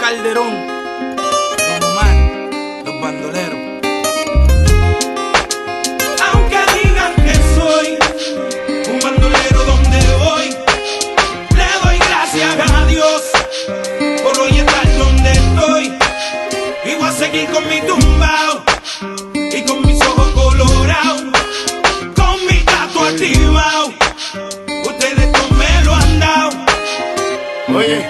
Calderón, Don Omar, Los Bandoleros. Aunque digan que soy un bandolero donde voy, le doy gracias a Dios por hoy estar donde estoy. Y voy a seguir con mi tumbao y con mis ojos colorados, con mi gato activado. Ustedes no me lo han dado. Oye,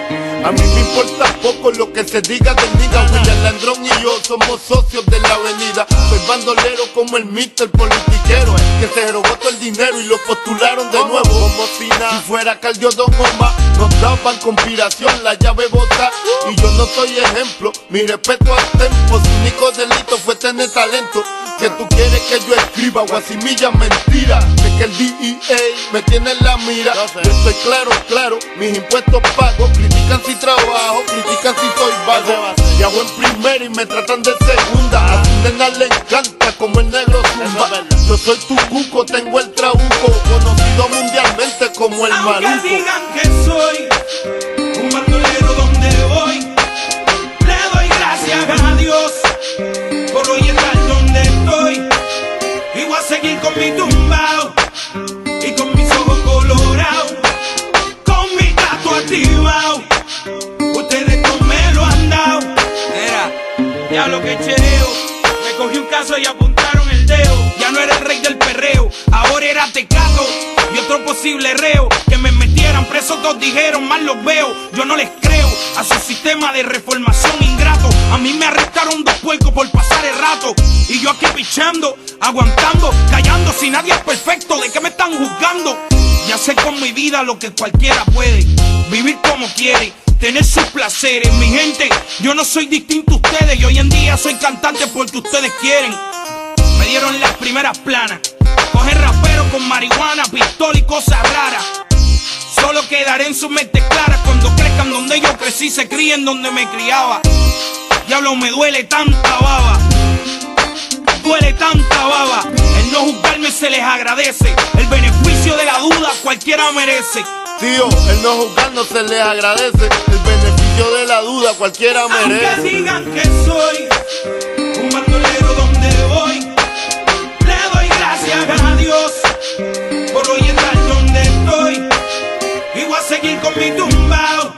a mí me importa poco lo que se diga del nigga. William Landrón y yo somos socios de la avenida. Soy bandolero como el Mr. Politiquero, que se robó todo el dinero y lo postularon de nuevo. Como si fuera Caldio Don Omar, nos daban conspiración, la llave bota. Y yo no soy ejemplo, mi respeto al tempo. Su único delito fue tener talento. Que tú quieres que yo escriba guasimilla mentira, de que el DEA me tiene en la mira. Yo estoy claro, mis impuestos pago. Critican si trabajo, critican si soy vago. Viajo en primera y me tratan de segunda. A tu nena le encanta como el negro zumba. Yo soy tu cuco, tengo el trabuco, conocido mundialmente como el maluco. Aunque digan que soy un bandolero donde voy, le doy gracias a Dios por hoy estar donde estoy. Y voy a seguir con mi tumbao y con mis ojos colorados, con mi gato activado. Ustedes no me lo han dado. Era, ya lo que chereo. Me cogí un caso y apuntaron el dedo. Ya no era el rey del perreo, ahora era Tecato y otro posible reo. Que me metieran preso, todos dijeron, mal los veo. Yo no les creo a su sistema de reformación ingrato. A mí me arrestaron 2 puercos por pasar el rato. Y yo aquí pichando, aguantando, callando. Si nadie es perfecto, ¿de qué me están juzgando? Ya sé con mi vida lo que cualquiera puede. Vivir como quiere, tener sus placeres. Mi gente, yo no soy distinto a ustedes. Y hoy en día soy cantante porque ustedes quieren. Me dieron las primeras planas. Coger rapero con marihuana, pistola y cosas raras. Solo quedaré en sus mentes claras cuando crezcan donde yo crecí, se críen donde me criaba. Diablo, me duele tanta baba. Duele tanta baba. El no juzgarme se les agradece. El beneficio de la duda cualquiera merece. Tío, el no juzgar no se les agradece. El beneficio de la duda cualquiera merece. Aunque digan que soy un bandolero donde voy, le doy gracias a Dios por hoy estar donde estoy. Y voy a seguir con mi tumbao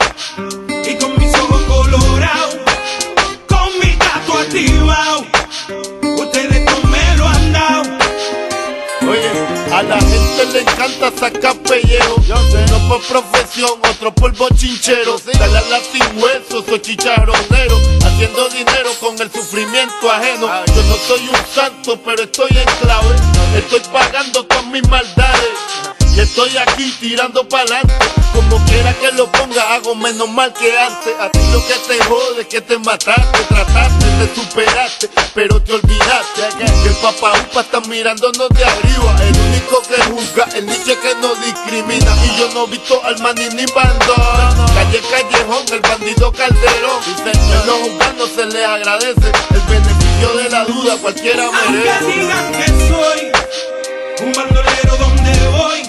y con mis ojos colorados, con mi gato activado. Ustedes no me lo han dado. Oye, a la gente le encanta sacar pellejo. Uno por profesión, otro por bochinchero. Dale a la sin hueso, soy chicharronero, haciendo dinero con el sufrimiento ajeno. Yo no soy un santo, pero estoy en clave. Estoy pagando todas mis maldades y estoy aquí tirando pa'lante. Como quiera que lo ponga, hago menos mal que antes. A ti lo que te jode es que te mataste, trataste, te superaste, pero te olvidaste que el papá upa está mirándonos de arriba. El único que juzga, el niche que no discrimina. Y yo no he visto al maní ni bandón. Calle Callejón, el bandido Calderón. El no juzgar no se le agradece. El beneficio de la duda cualquiera merece. Aunque digan que soy un bandolero donde voy,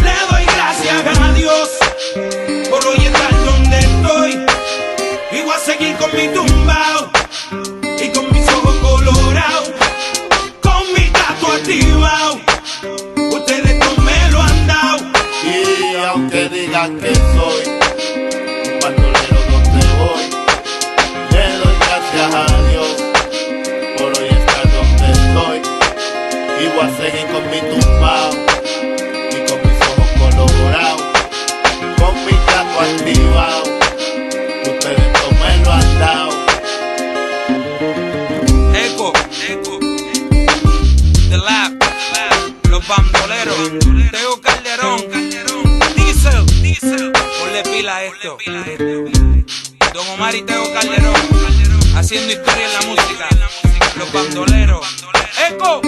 le doy gracias a Dios por hoy estar donde estoy. Y voy a seguir con mi tumbao y con mis ojos colorados, con mi gato activado. Ustedes no me lo han dado. Y aunque digan que soy un bandolero donde voy, le doy gracias a Dios por hoy estar donde estoy. Y voy a seguir con mi tumbao y con mis ojos colorados, con mi gato activado. Ustedes no me lo han dado. Eco, The Lab, Los Bandoleros, Teo Calderón, Diesel, ponle pila a esto. Don Omar y Teo Calderón, haciendo historia en la música. Los Bandoleros. Eco.